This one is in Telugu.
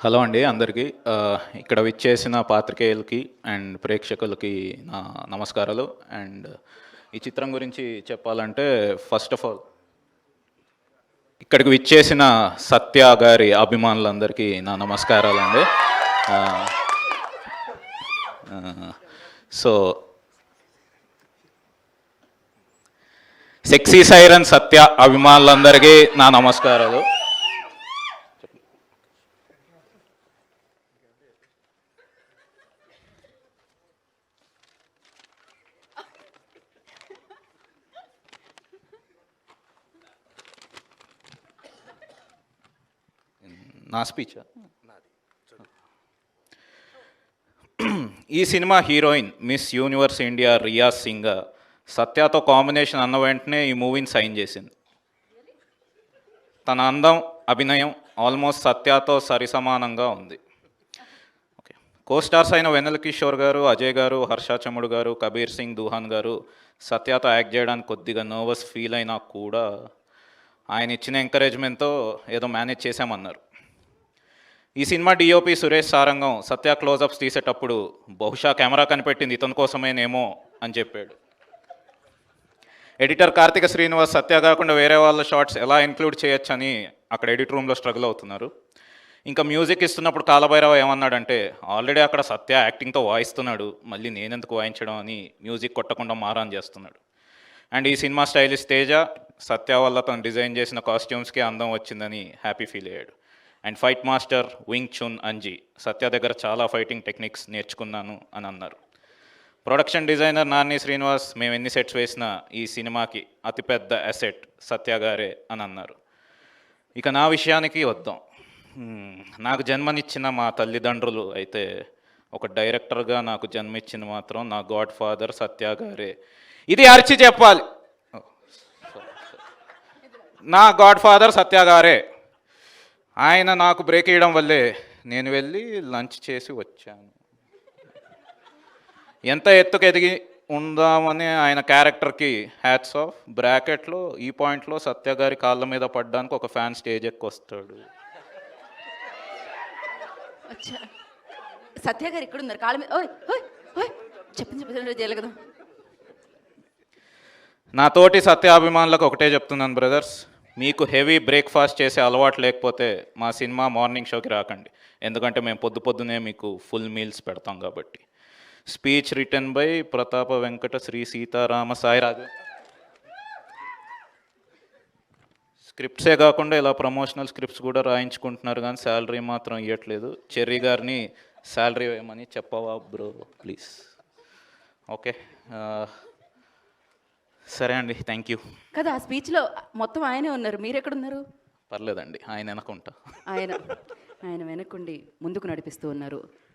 హలో అండి అందరికీ. ఇక్కడ విచ్చేసిన పాత్రికేయులకి అండ్ ప్రేక్షకులకి నా నమస్కారాలు. అండ్ ఈ చిత్రం గురించి చెప్పాలంటే ఫస్ట్ ఆఫ్ ఆల్ ఇక్కడికి విచ్చేసిన సత్య గారి అభిమానులందరికీ నా నమస్కారాలండి. సో సెక్సీ సైరన్ సత్య అభిమానులందరికీ నా నమస్కారాలు. నా స్పీచ్ ఈ cinema heroine Miss Universe India Riya Singh సత్యతో కాంబినేషన్ అన్న వెంటనే ఈ మూవీని సైన్ చేసింది. తన అందం, అభినయం ఆల్మోస్ట్ సత్యతో సరిసమానంగా ఉంది. ఓకే, కోస్టార్స్ అయిన వెన్నెల కిషోర్ గారు, అజయ్ గారు, హర్ష చముడు గారు, కబీర్ సింగ్ దుహాన్ గారు సత్యతో యాక్ట్ చేయడానికి కొద్దిగా నర్వస్ ఫీల్ అయినా కూడా ఆయన ఇచ్చిన ఎంకరేజ్మెంట్తో ఏదో మేనేజ్ చేశామన్నారు. ఈ సినిమా డిఓపి సురేష్ సారంగం సత్య క్లోజప్స్ తీసేటప్పుడు బహుశా కెమెరా కనిపెట్టింది ఇతని కోసమేనేమో అని చెప్పాడు. ఎడిటర్ కార్తిక శ్రీనివాస్ సత్య కాకుండా వేరే వాళ్ళ షార్ట్స్ ఎలా ఇంక్లూడ్ చేయొచ్చని అక్కడ ఎడిట్ రూమ్లో స్ట్రగుల్ అవుతున్నారు. ఇంకా మ్యూజిక్ ఇస్తున్నప్పుడు కాలభైరవ ఏమన్నాడంటే, ఆల్రెడీ అక్కడ సత్య యాక్టింగ్తో వాయిస్తున్నాడు, మళ్ళీ నేనెందుకు వాయించడం అని మ్యూజిక్ కొట్టకుండా మారాన్ చేస్తున్నాడు. అండ్ ఈ సినిమా స్టైలిస్ట్ తేజ సత్య వల్ల తను డిజైన్ చేసిన కాస్ట్యూమ్స్కి అందం వచ్చిందని హ్యాపీ ఫీల్ అయ్యాడు. And fight master Wing Chun Anji Satya దగ్గర చాలా ఫైటింగ్ టెక్నిక్స్ నేర్చుకున్నాను అని అన్నారు. ప్రొడక్షన్ డిజైనర్ నాని శ్రీనివాస్ మేము ఎన్ని సెట్స్ వేసినా ఈ సినిమాకి అతిపెద్ద అసెట్ సత్య గారే అని అన్నారు. ఇక నా విషయానికి వద్దాం. నాకు జన్మనిచ్చిన మా తల్లిదండ్రులు అయితే ఒక డైరెక్టర్గా నాకు జన్మిచ్చిన మాత్రం నా గాడ్ ఫాదర్ సత్య గారే. ఇది అరిచి చెప్పాలి, నా గాడ్ ఫాదర్ సత్య గారే. ఆయన నాకు బ్రేక్ ఇవ్వడం వల్లే నేను వెళ్ళి లంచ్ చేసి వచ్చాను. ఎంత ఎత్తుకు ఎదిగి ఉందామని ఆయన క్యారెక్టర్కి హ్యాట్స్ ఆఫ్. బ్రాకెట్లో ఈ పాయింట్లో సత్య గారి కాళ్ళ మీద పడ్డానికి ఒక ఫ్యాన్ స్టేజ్ ఎక్కొస్తాడు. సత్య గారు ఇక్కడ ఉన్నారు కాళ్ళ మీద. చెప్పింది చేయలేదు కదా. నా తోటి సత్య అభిమానులకు ఒకటే చెప్తున్నాను బ్రదర్స్, మీకు హెవీ బ్రేక్ఫాస్ట్ చేసే అలవాటు లేకపోతే మా సినిమా మార్నింగ్ షోకి రాకండి, ఎందుకంటే మేము పొద్దునే మీకు ఫుల్ మీల్స్ పెడతాం కాబట్టి. స్పీచ్ రిటర్న్ బై ప్రతాప వెంకట శ్రీ సీతారామ సాయిరాజు. స్క్రిప్ట్సే కాకుండా ఇలా ప్రమోషనల్ స్క్రిప్ట్స్ కూడా రాయించుకుంటున్నారు, కానీ శాలరీ మాత్రం ఇవ్వట్లేదు. చెర్రీ గారిని శాలరీ వేయమని చెప్పవా బ్రో ప్లీజ్. ఓకే సరే అండి, థ్యాంక్ యూ. కదా ఆ స్పీచ్లో మొత్తం ఆయనే ఉన్నారు, మీరు ఎక్కడున్నారు? పర్లేదండి, ఆయన వెనకుంటా. ఆయన వెనకుండి ముందుకు నడిపిస్తూ ఉన్నారు.